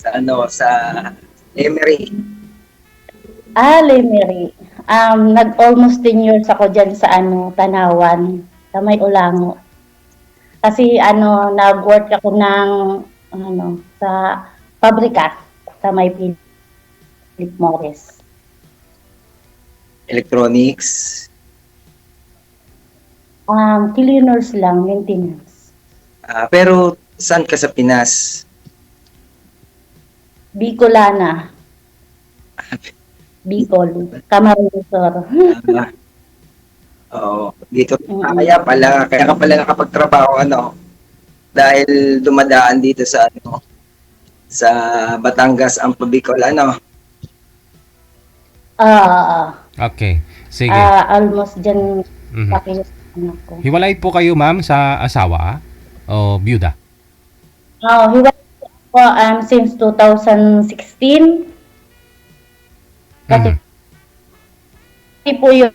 Sa ano, sa Emery. Lemery. Nag-almost 10 years ako diyan sa ano, Tanawan, sa may Ulango. Kasi ano, nag-work ako ng ano, sa pabrika sa may Philip Morris. Electronics. Cleaners lang, maintenance. Pero saan ka sa Pinas? Bicolana, Bicol, Camarines Ah, Oo, dito Mm. kaya ka pala nakapagtrabaho ano, dahil dumadaan dito sa ano, sa Batangas ang Bicol ano. Okay. Sige. Almost diyan Mhm. laki yung anak ko. Hiwalay po kayo, ma'am, sa asawa o byuda? Hiwalay po since 2016 kasi Mhm. po yun,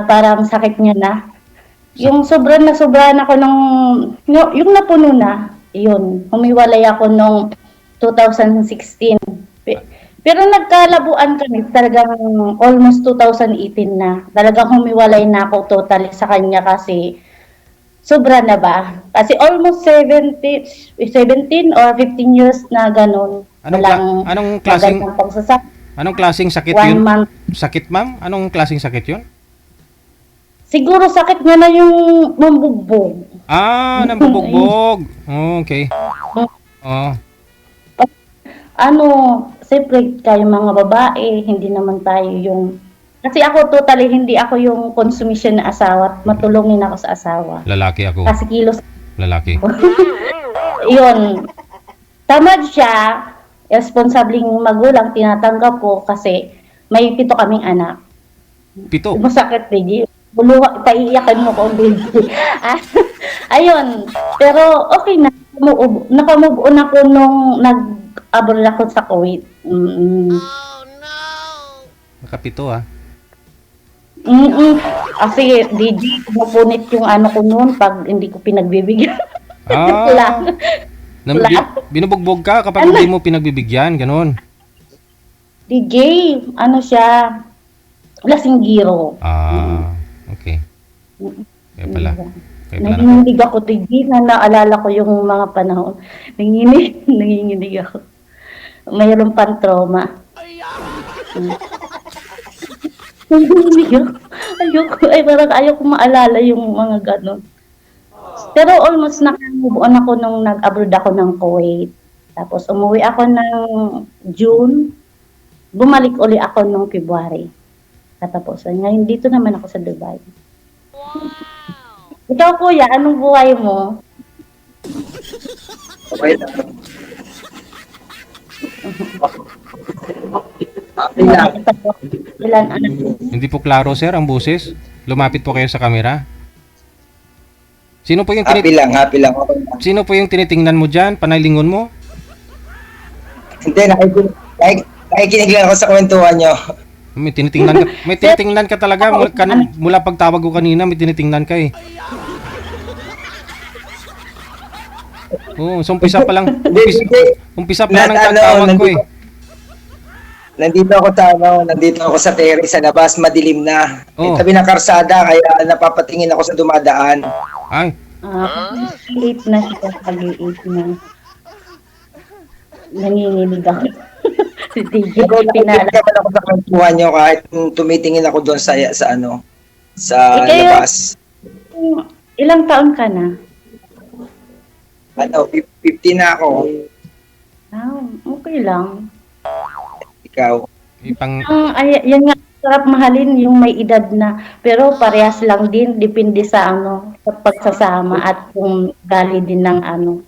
parang sakit niya na. Yung sobrang nasobrahan ako nung, yung napuno na, yun, humiwalay ako nung 2016. Pero nagkalabuan kami talagang almost 2018 na. Talagang humiwalay na ako totally sa kanya kasi sobra na ba? Kasi almost 17 or 15 years na ganun. Walang Anong klaseng magandang pagsasama. anong klaseng sakit 'yun? 1 month. Sakit, ma'am? Anong klaseng sakit 'yun? Siguro sakit niya na yung mambugbog. Nambubugbog. Oh, okay. Oh. Ano, siyempre kayo mga babae, hindi naman tayo yung kasi ako totally hindi ako yung konsumisyon na asawa at matulungin ako sa asawa. Lalaki ako. Kasi kilos Lalaki. yun. Tamad siya, responsabling magulang, tinatanggap ko kasi may 7 kaming anak. Pito. Masakit, Reggie. Buluha, paiiyakan mo ko, baby. Ayun. Pero okay na. Nakamove on ako nung nag-abroad ako sa Kuwait. Nakapito ah. Kasi DJ, pumupunit yung ano ko noon pag hindi ko pinagbibigyan. Ah, Lang. binubugbog ka kapag hindi mo pinagbibigyan, ganun. DJ, ano siya, lasinggiro. Okay. Kaya pala. Kaya pala Nanginginig ako, DJ, na naalala ko yung mga panahon. Nanginginig ako. Mayroon pang trauma. Nanginginig ako. Parang ayoko maalala yung mga ganon. Pero almost nakamove on ako nung nag-abroad ako ng Kuwait. Tapos umuwi ako ng June. Bumalik uli ako nung February. Katapusan. Ngayon dito naman ako sa Dubai. Ikaw kuya, anong buhay mo? Okay lang. Okay lang. Ilan anak? Hindi po klaro, sir, ang boses. Lumapit po kayo sa camera. Sino po yung Happy lang. Okay lang. Sino po yung tinitingnan mo diyan? Panaylingon mo? Hindi, nakikinig lang ako sa kwentuhan nyo. May tinitingnan ka talaga mula pagtawag ko kanina, may tinitingnan ka eh. Oh, so umpisa pa lang ng tatawag ko eh. Nandito ako sa terrace sa labas, madilim na. Oh. Tabi ng karsada, kaya napapatingin ako sa dumadaan. Ay, 8 na siya, pag-8 na. Nanginginig ako. Si DJ, pinala. Nakikinig naman ako sa kwentuhan nyo kahit tumitingin ako doon sa ano, sa Ikaw, labas. Ilang taon ka na? Ano, 50 na ako. Okay lang. Ikaw. Yan nga, sarap mahalin yung may edad na. Pero parehas lang din, depende sa ano, sa pagsasama at kung gali din ng ano.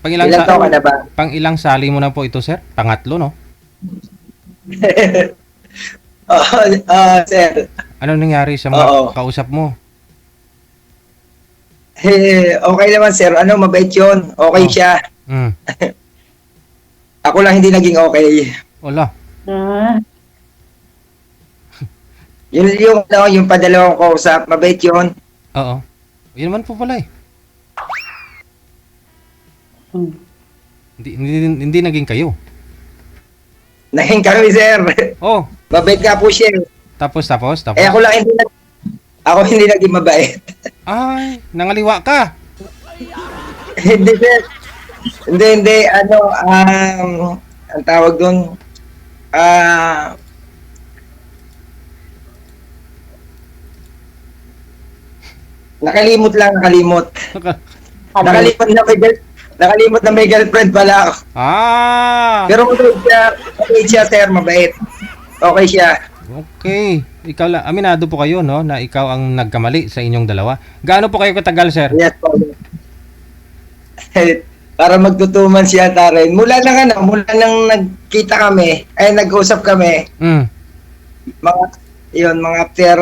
Ilang taon ka na ba? Pang ilang sali mo na po ito, sir? Pangatlo, no? Sir. Ano nangyari sa mga kausap mo? Okay naman, sir. Ano, mabait yun. Okay siya. Ako lang hindi naging okay. Wala. Yung padalawang kausap, mabait yun. Oo. Yun naman po pala eh. Hindi naging kayo. Naging kami, sir. Oh, Mabait nga po siya. tapos. Eh ako hindi naging mabait. Ay, nangaliwa ka. Hindi, sir. Hindi. Ang tawag doon, nakalimot. Nakalimot na may girlfriend pala ako. Ah, Pero mabait siya, sir, mabait. Okay siya. okay. Ikaw lang, aminado po kayo, no, na ikaw ang nagkamali sa inyong dalawa. Gaano po kayo katagal, sir? Yes, po. Para magtutuman siya rin. Mula nang nagkita kami, ay nag-usap kami, Mm, mga after,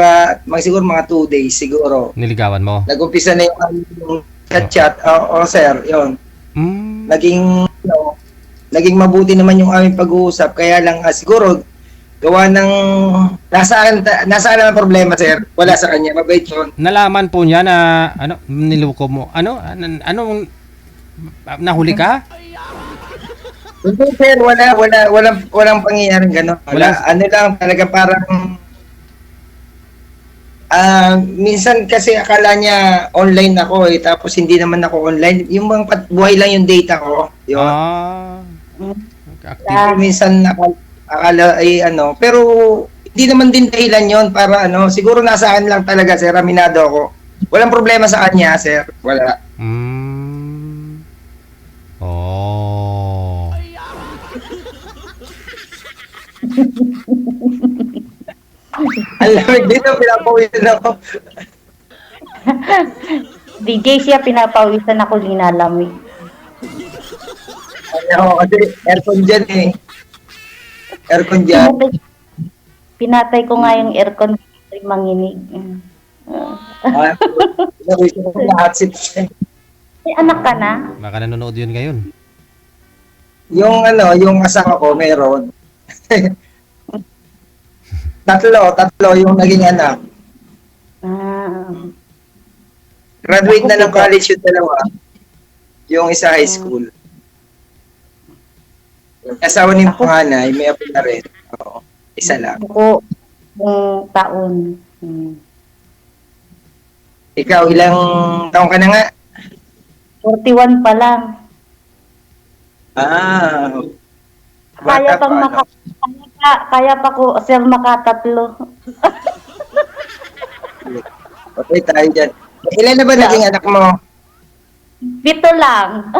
siguro mga 2 days siguro. niligawan mo. Nag-umpisa na yung chat. Oo, sir, yun. Mm, Naging mabuti naman yung aming pag-uusap. Kaya lang, siguro, gawa ng, nasaan ang problema, sir? Wala sa kanya, mabait yun. nalaman po niya na, niloko mo. Anong, nahuli ka? Hindi, sir, walang pangyayaring gano'n. Ano lang, talaga parang, minsan kasi akala niya online ako tapos hindi naman ako online. Yung mga buhay lang yung data ko. Yun. Ah, Pero minsan akala ay pero hindi naman din dahilan yon para siguro nasa akin lang talaga, sir, aminado ako. Walang problema sa kanya, sir. Wala. mm, oh. Alam mo, dito pinapawisan ako. DJ siya, pinapawisan ako, linalamig. Kasi aircon dyan eh. Aircon dyan. Pinatay ko nga yung aircon ay manginig. Nawisan ko lahat si May anak ka na? Baka nanonood yun ngayon. yung asawa ko meron. Tatlo yung naging anak. Graduate na ng college yung dalawa. Yung isa high school. Yung asawa ni panganay, may apo na rin. Oo, isa lang. Ako, yung taon. Ikaw, ilang taong ka na nga? 41 pa lang. Bata Kaya pang pa, kaya pa ko, sir, makatatlo. Okay, tayo dyan. Ilan na ba naging anak mo? 7 lang.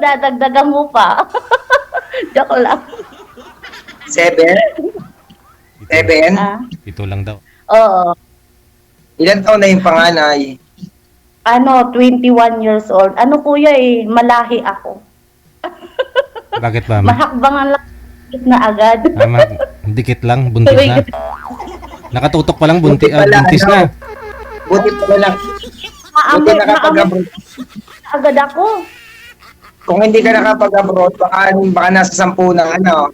Dadagdagan mo pa. Joke lang. 7? Ito lang daw. Oo. Ilan taon na yung panganay? 21 years old. Kuya malahi ako. Bakit ba? Mahakbangan lang na agad. Dikit lang, buntis na. Nakatutok pa lang, buntis na. Buti pa lang. Buti nakapag-abroad. Agad ako. Kung hindi ka nakapag-abroad, baka nasa 10 ng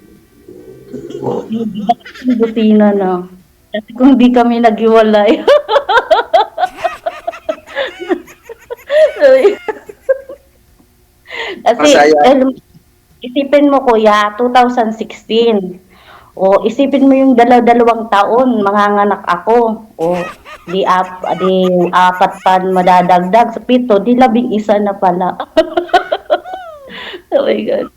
Butina na. Kasi kung di kami naghiwalay. Kasi, isipin mo kuya, 2016. O isipin mo yung 2 taon, manganganak ako. O di 4 pa madadagdag sa 7, di 11 na pala. Oh my God.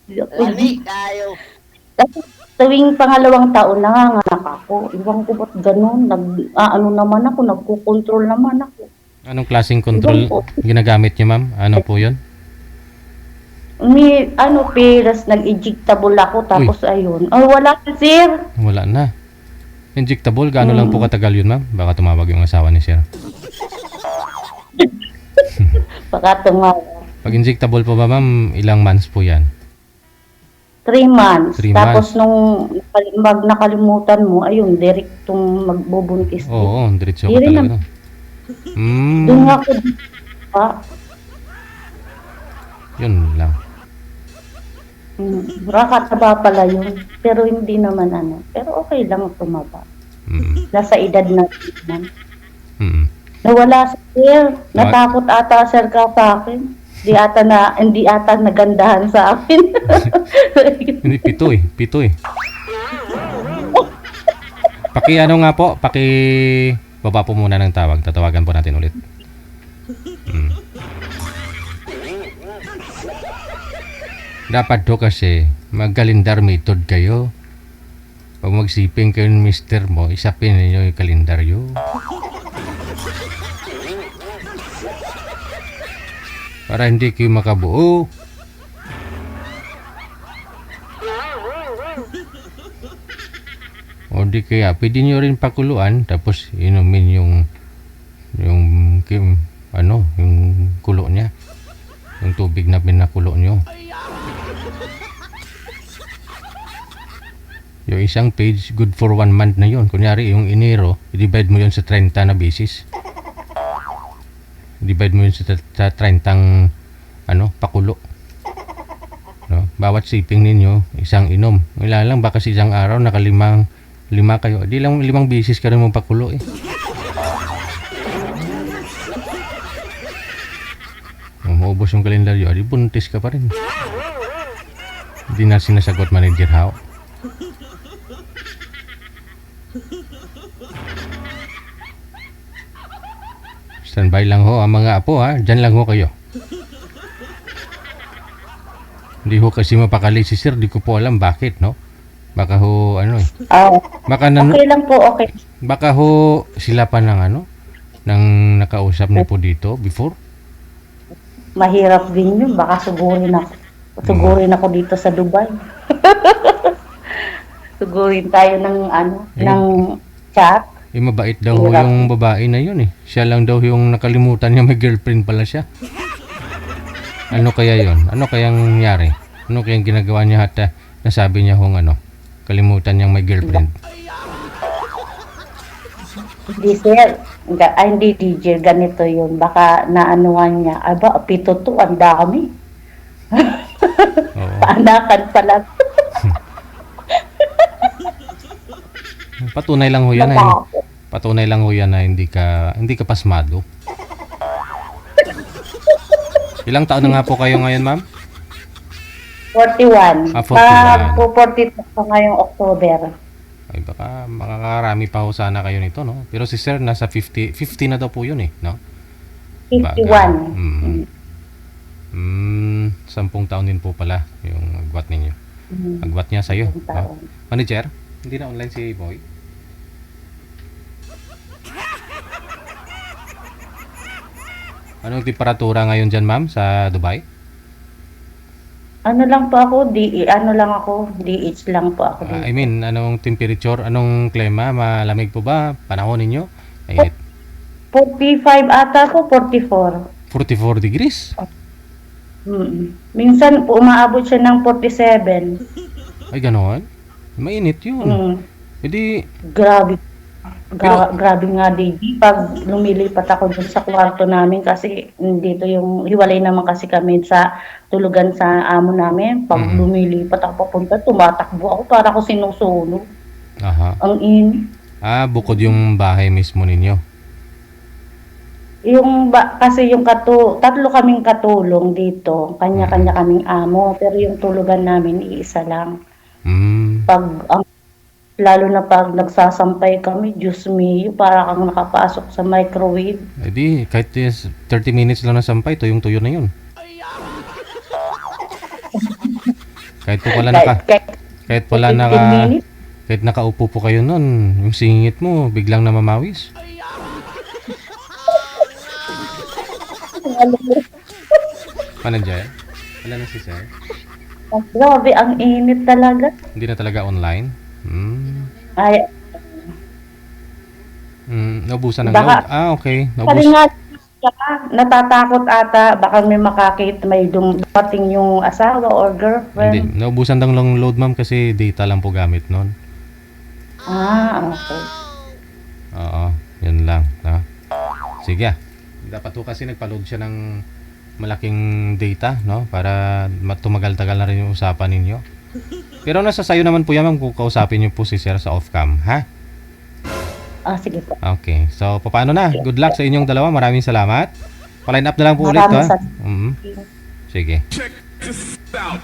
Kasi tuwing 2 taon, nanganganak ako. Iwan ko ba't ganun? Naman ako, nagkukontrol naman ako. Anong klaseng control ginagamit niyo, ma'am? Ano po yun? May peras, nag-injectable ako, tapos ayun. Wala na, sir. Wala na. Injectable, gaano lang po katagal yun, ma'am? Baka tumawag yung asawa ni sir. Baka tumawag. Pag injectable po ba, ma'am, ilang months po yan? 3 months. 3 Tapos nung nakalimutan mo, ayun, direktong magbubuntis. Oo, diretso Di ka rin talaga. Doon ako Yun lang. Nakakataba pala yun. Pero hindi naman Pero okay lang tumaba. Nasa edad na naman. Nawala sa sir. Natakot ata sir ka sa akin. Hindi ata nagandahan sa akin. Hindi, 7 eh. Ano nga po, baba po muna ng tawag. Tatawagan po natin ulit. Dapat to kasi mag-calendar method kayo. Pag magsiping kayo ng mister mo, isapin niyo yung kalendaryo. Para hindi kayo makabuo. O di kaya, pwede nyo rin pakuluan, tapos inumin yung kulo niya. Yung tubig na pinakulo nyo. Yung isang page, good for 1 month na yun. Kunyari, yung Enero, i-divide mo yun sa 30 na basis. I-divide mo yun sa 30 pakulo. No? Bawat siping ninyo, isang inom. Wala lang, baka sa isang araw, lima kayo. Di lang 5 basis ka rin mong pakulo eh. Maubos yung kalendaryo, di buntis ka pa rin. Hindi na sinasagot manager how. Standby lang ho ang mga apo ha. Diyan lang ho kayo. Hindi ho kasi mapakali si sir. Di ko po alam bakit no. Baka ho Baka Okay lang po, okay. Baka ho sila pa ng nang nakausap niyo po dito before. Mahirap din yun. Baka sugurin ako. Sugurin ako dito sa Dubai. Sugurin tayo ng ng chat. Mabait daw ho yung babae na yun eh. Siya lang daw yung nakalimutan niya may girlfriend pala siya. Ano kaya yun? Ano kayang nangyari? Ano kayang ginagawa niya at nasabi niya kung kalimutan niyang may girlfriend? Hindi sir. Hindi DJ. Ganito yun. Baka naanuhan niya. Pito to. Ang dami. Oo. Paanakan pala. Patunay lang ho yan Patunay lang ho yan na hindi ka pasmado. Ilang taon na nga po kayo ngayon, ma'am? 41. 41. Po 42 pa ngayong October. Ay baka makakarami pa ho sana kayo nito, no? Pero si sir nasa 50 na daw po yun eh, no? 51. 10 taon din po pala yung agwat ninyo. Agwat niya sa'yo. No? Manager, hindi na online si Boy? Anong temperatura ngayon dyan, ma'am, sa Dubai? Ano lang po ako, DH lang po ako. I mean, anong temperature, anong klima? Malamig po ba? Panahon ninyo? Mainit. 45 ata ko, 44. 44 degrees? Minsan po umaabot siya ng 47. Ay, ganoon? Mainit yun. Hindi, Grabe. Grabe nga, Davey. Pag lumilipat ako dun sa kwarto namin kasi dito yung hiwalay naman kasi kami sa tulugan sa amo namin. Pag lumilipat ako papunta, tumatakbo ako para ako sinusunog. aha. Ang init. Bukod yung bahay mismo ninyo. Kasi yung tatlo kaming katulong dito. Kanya-kanya kaming amo. Pero yung tulugan namin, iisa lang. Lalo na pag nagsasampay kami, Diyos mio, para kang nakapasok sa microwave. Di, kahit 30 minutes lang na sampay, tuyong-tuyo na yun. Kahit po pala kahit nakaupo po kayo nun, yung singit mo, biglang namamawis. Manager? Wala na si sir? Grabe, ang init talaga. Hindi na talaga online? Ay, Naubusan ng load? Okay. kasi nga, natatakot ata, baka may dumating yung asawa or girlfriend. Hindi, naubusan lang ng load, ma'am, kasi data lang po gamit nun. Okay. Oo, yun lang. No? Sige. Dapat po kasi nagpa-load siya ng malaking data, no? Para tumagal-tagal na rin yung usapan ninyo. Pero nasa sayo naman po yan, ma'am, kung kausapin niyo po si sir sa off-cam, ha? Sige po. Okay. So, paano na? Good luck sa inyong dalawa. Maraming salamat. Pa-line up na lang po ulit, ha? Maraming salamat. Sige. Check this out.